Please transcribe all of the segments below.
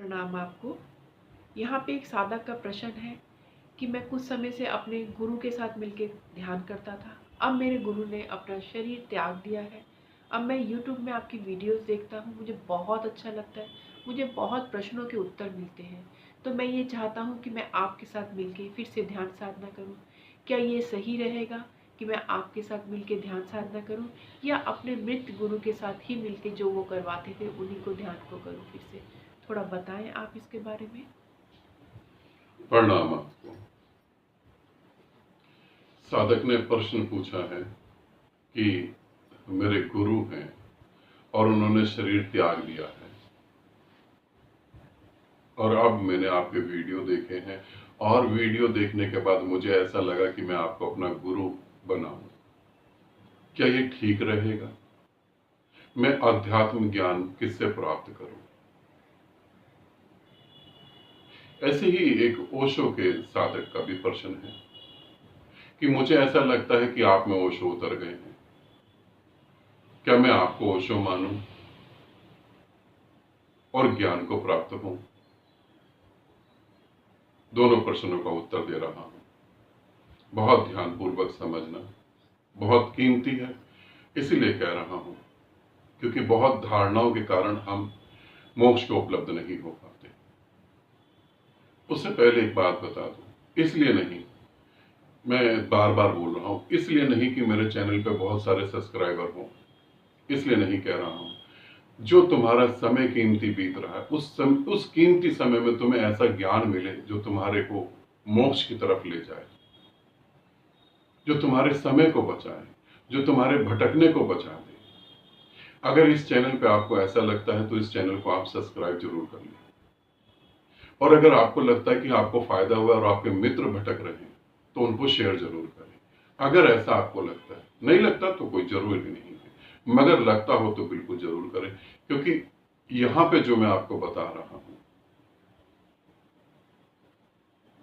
प्रणाम आपको। यहाँ पे एक साधक का प्रश्न है कि मैं कुछ समय से अपने गुरु के साथ मिलकर ध्यान करता था। अब मेरे गुरु ने अपना शरीर त्याग दिया है। अब मैं YouTube में आपकी वीडियोस देखता हूँ, मुझे बहुत अच्छा लगता है। मुझे बहुत प्रश्नों के उत्तर मिलते हैं। तो मैं ये चाहता हूँ कि मैं आपके साथ मिलके फिर से ध्यान साधना करूँ। क्या ये सही रहेगा कि मैं आपके साथ मिलके ध्यान साधना करूँ, या अपने मृत गुरु के साथ ही मिलके जो वो करवाते थे उन्हीं को ध्यान को करूँ फिर से? थोड़ा बताएं आप इसके बारे में। प्रणाम आपको। साधक ने प्रश्न पूछा है कि मेरे गुरु हैं और उन्होंने शरीर त्याग दिया है, और अब मैंने आपके वीडियो देखे हैं और वीडियो देखने के बाद मुझे ऐसा लगा कि मैं आपको अपना गुरु बनाऊं। क्या ये ठीक रहेगा? मैं अध्यात्म ज्ञान किससे प्राप्त करूं? ऐसे ही एक ओशो के साधक का भी प्रश्न है कि मुझे ऐसा लगता है कि आप में ओशो उतर गए हैं। क्या मैं आपको ओशो मानूं और ज्ञान को प्राप्त हूं? दोनों प्रश्नों का उत्तर दे रहा हूं। बहुत ध्यानपूर्वक समझना, बहुत कीमती है। इसीलिए कह रहा हूं क्योंकि बहुत धारणाओं के कारण हम मोक्ष को उपलब्ध नहीं हो पाते। उससे पहले एक बात बता दूं, इसलिए नहीं, मैं बार बार बोल रहा हूं, इसलिए नहीं कि मेरे चैनल पे बहुत सारे सब्सक्राइबर हों, इसलिए नहीं कह रहा हूं। जो तुम्हारा समय कीमती बीत रहा है, उस कीमती समय में तुम्हें ऐसा ज्ञान मिले जो तुम्हारे को मोक्ष की तरफ ले जाए, जो तुम्हारे समय को बचाए, जो तुम्हारे भटकने को बचा दे। अगर इस चैनल पे आपको ऐसा लगता है तो इस चैनल को आप सब्सक्राइब जरूर कर लें। और अगर आपको लगता है कि आपको फायदा हुआ और आपके मित्र भटक रहे हैं तो उनको शेयर जरूर करें। अगर ऐसा आपको लगता है, नहीं लगता तो कोई जरूरी नहीं है, मगर लगता हो तो बिल्कुल जरूर करें, क्योंकि यहां पे जो मैं आपको बता रहा हूं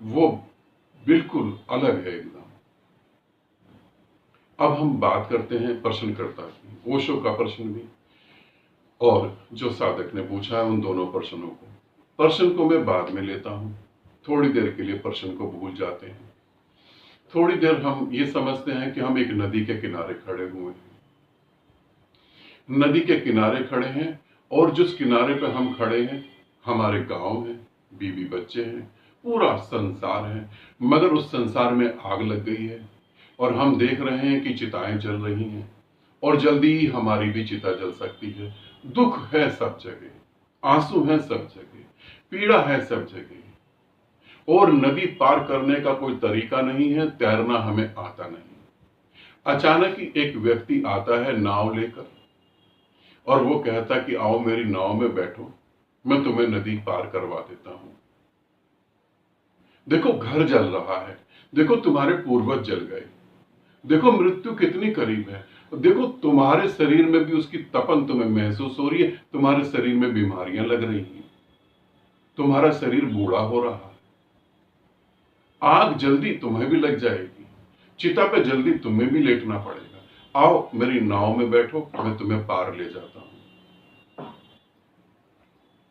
वो बिल्कुल अलग है एकदम। अब हम बात करते हैं प्रश्नकर्ता की, ओशो का प्रश्न भी और जो साधक ने पूछा है उन दोनों प्रश्नों को। प्रश्न को मैं बाद में लेता हूं, थोड़ी देर के लिए प्रश्न को भूल जाते हैं। थोड़ी देर हम ये समझते हैं कि हम एक नदी के किनारे खड़े हुए हैं। नदी के किनारे खड़े हैं और जिस किनारे पे हम खड़े हैं हमारे गांव है, बीवी बच्चे हैं, पूरा संसार है, मगर उस संसार में आग लग गई है और हम देख रहे हैं कि चिताएं जल रही हैं और जल्दी ही हमारी भी चिता जल सकती है। दुख है सब जगह, आंसू है सब जगह, पीड़ा है सब जगह, और नदी पार करने का कोई तरीका नहीं है, तैरना हमें आता नहीं। अचानक ही एक व्यक्ति आता है नाव लेकर और वो कहता कि आओ मेरी नाव में बैठो, मैं तुम्हें नदी पार करवा देता हूं। देखो घर जल रहा है, देखो तुम्हारे पूर्वज जल गए, देखो मृत्यु कितनी करीब है, देखो तुम्हारे शरीर में भी उसकी तपन तुम्हें महसूस हो रही है, तुम्हारे शरीर में बीमारियां लग रही हैं, तुम्हारा शरीर बूढ़ा हो रहा है, आग जल्दी तुम्हें भी लग जाएगी, चिता पे जल्दी तुम्हें भी लेटना पड़ेगा। आओ मेरी नाव में बैठो, मैं तुम्हें पार ले जाता हूं।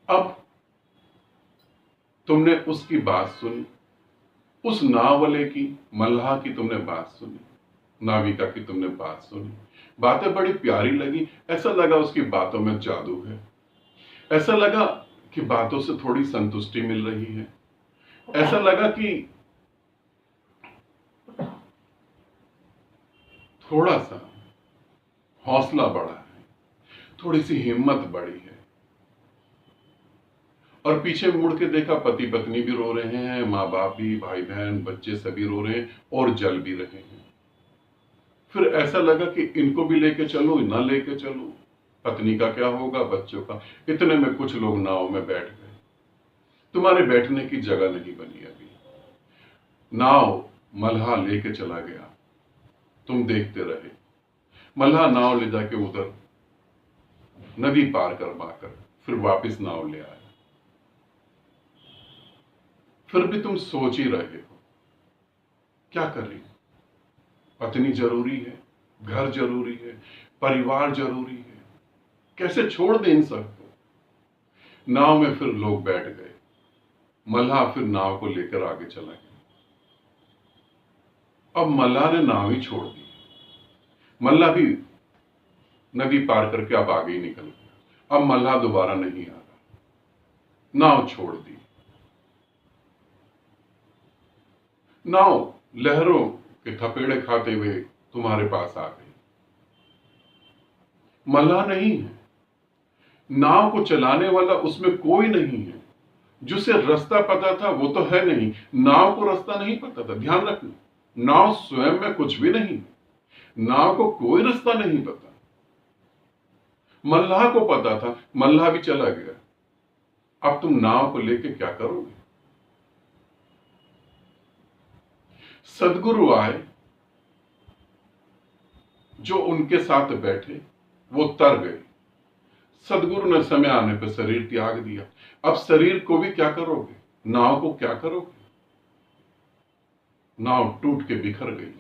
अब तुमने उसकी बात सुनी, उस नाव वाले की, मल्लाह की तुमने बात सुनी, नाविका की तुमने बात सुनी, बातें बड़ी प्यारी लगी, ऐसा लगा उसकी बातों में जादू है, ऐसा लगा कि बातों से थोड़ी संतुष्टि मिल रही है, ऐसा लगा कि थोड़ा सा हौसला बढ़ा है, थोड़ी सी हिम्मत बढ़ी है। और पीछे मुड़ के देखा, पति पत्नी भी रो रहे हैं, माँ बाप भी, भाई बहन बच्चे सभी रो रहे हैं और जल भी रहे हैं। फिर ऐसा लगा कि इनको भी लेके चलूं, ना लेके चलूं, पत्नी का क्या होगा, बच्चों का। इतने में कुछ लोग नाव में बैठ गए। तुम्हारे बैठने की जगह नहीं बनी अभी। नाव मल्लाह लेके चला गया, तुम देखते रहे। मल्लाह नाव ले जाके उधर नदी पार करवाकर फिर वापस नाव ले आया। फिर भी तुम सोच ही रहे हो क्या करें। पत्नी जरूरी है, घर जरूरी है, परिवार जरूरी है, कैसे छोड़ दें इन सबको। नाव में फिर लोग बैठ गए। मल्लाह फिर नाव को लेकर आगे चला गया। अब मल्लाह ने नाव ही छोड़ दी। मल्लाह भी नदी पार करके अब आगे ही निकल गया। अब मल्लाह दोबारा नहीं आ रहा, नाव छोड़ दी। नाव लहरों के थपेड़े खाते हुए तुम्हारे पास आ गई। मल्लाह नहीं है, नाव को चलाने वाला उसमें कोई नहीं है। जिसे रास्ता पता था वो तो है नहीं, नाव को रास्ता नहीं पता था। ध्यान रखना, नाव स्वयं में कुछ भी नहीं, नाव को कोई रास्ता नहीं पता। मल्लाह को पता था, मल्लाह भी चला गया। अब तुम नाव को लेके क्या करोगे? सदगुरु आए, जो उनके साथ बैठे वो तर गए। सदगुरु ने समय आने पर शरीर त्याग दिया। अब शरीर को भी क्या करोगे? नाव को क्या करोगे? नाव टूट के बिखर गई।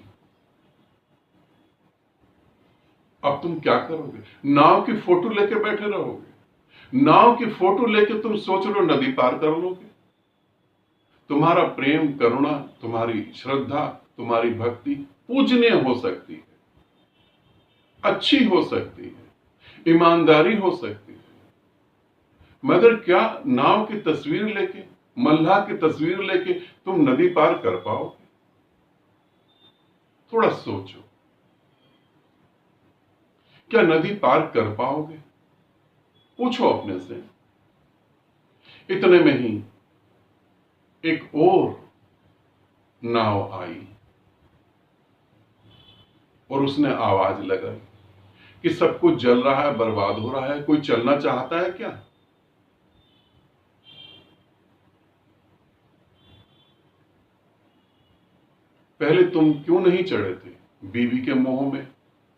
अब तुम क्या करोगे? नाव की फोटो लेके बैठे रहोगे? नाव की फोटो लेके तुम सोच रहे हो नदी पार कर लोगे? तुम्हारा प्रेम, करुणा, तुम्हारी श्रद्धा, तुम्हारी भक्ति पूजनीय हो सकती है, अच्छी हो सकती है, ईमानदारी हो सकती है, मगर क्या नाव की तस्वीर लेके, मल्लाह की तस्वीर लेके तुम नदी पार कर पाओगे? थोड़ा सोचो, क्या नदी पार कर पाओगे? पूछो अपने से। इतने में ही एक और नाव आई और उसने आवाज लगाई कि सब कुछ जल रहा है, बर्बाद हो रहा है, कोई चलना चाहता है क्या? पहले तुम क्यों नहीं चढ़े थे? बीवी के मोह में,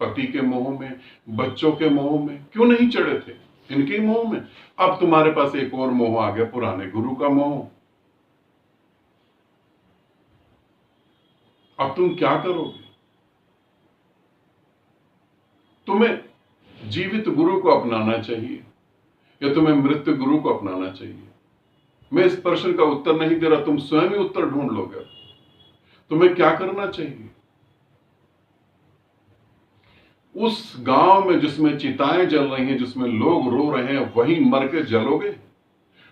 पति के मोह में, बच्चों के मोह में क्यों नहीं चढ़े थे? इनके मोह में। अब तुम्हारे पास एक और मोह आ गया, पुराने गुरु का मोह। अब तुम क्या करोगे? तुम्हें जीवित गुरु को अपनाना चाहिए या तुम्हें मृत गुरु को अपनाना चाहिए? मैं इस प्रश्न का उत्तर नहीं दे रहा, तुम स्वयं ही उत्तर ढूंढ लोगे। तुम्हें क्या करना चाहिए? उस गांव में जिसमें चिताएं जल रही हैं, जिसमें लोग रो रहे हैं, वहीं मर के जलोगे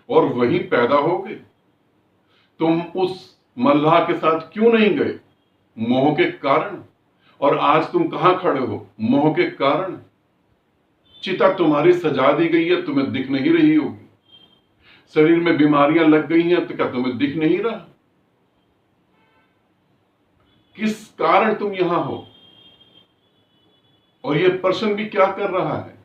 और वहीं पैदा होगे। तुम उस मल्लाह के साथ क्यों नहीं गए? मोह के कारण। और आज तुम कहां खड़े हो? मोह के कारण। चिता तुम्हारी सजा दी गई है, तुम्हें दिख नहीं रही होगी। शरीर में बीमारियां लग गई हैं, तो क्या तुम्हें दिख नहीं रहा? किस कारण तुम यहां हो? और यह प्रश्न भी क्या कर रहा है?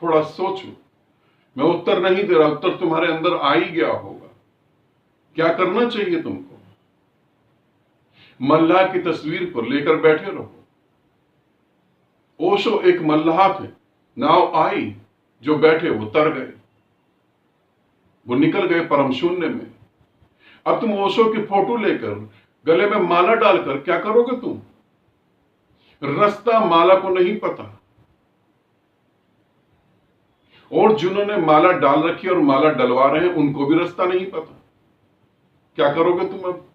थोड़ा सोचो। मैं उत्तर नहीं दे रहा, उत्तर तुम्हारे अंदर आ ही गया होगा। क्या करना चाहिए तुमको? मल्लाह की तस्वीर को लेकर बैठे रहो। ओशो एक मल्लाह थे, नाव आई, जो बैठे वो तर गए, वो निकल गए परम शून्य में। अब तुम ओशो की फोटो लेकर गले में माला डालकर क्या करोगे तुम? रास्ता माला को नहीं पता, और जिन्होंने माला डाल रखी और माला डलवा रहे हैं उनको भी रास्ता नहीं पता। क्या करोगे तुम? अब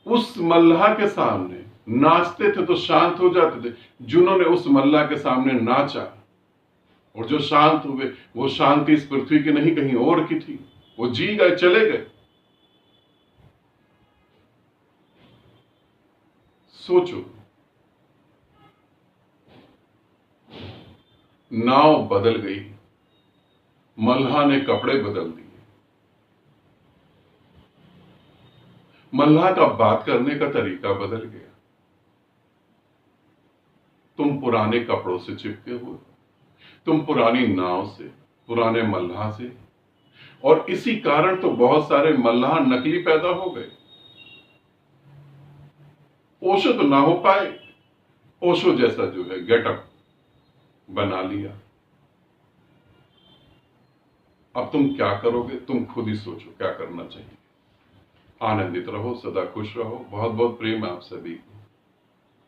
उस मल्लाह के सामने नाचते थे तो शांत हो जाते थे। जिन्होंने उस मल्लाह के सामने नाचा और जो शांत हुए, वो शांति इस पृथ्वी की नहीं कहीं और की थी। वो जी गए, चले गए। सोचो, नाव बदल गई, मल्लाह ने कपड़े बदल दिए। मल्लाह का बात करने का तरीका बदल गया। तुम पुराने कपड़ों से चिपके हुए, तुम पुरानी नाव से, पुराने मल्लाह से, और इसी कारण तो बहुत सारे मल्लाह नकली पैदा हो गए। ओशो तो ना हो पाए, ओशो जैसा जो है गेटअप बना लिया। अब तुम क्या करोगे? तुम खुद ही सोचो क्या करना चाहिए। आनंदित रहो, सदा खुश रहो। बहुत बहुत प्रेम आप सभी को।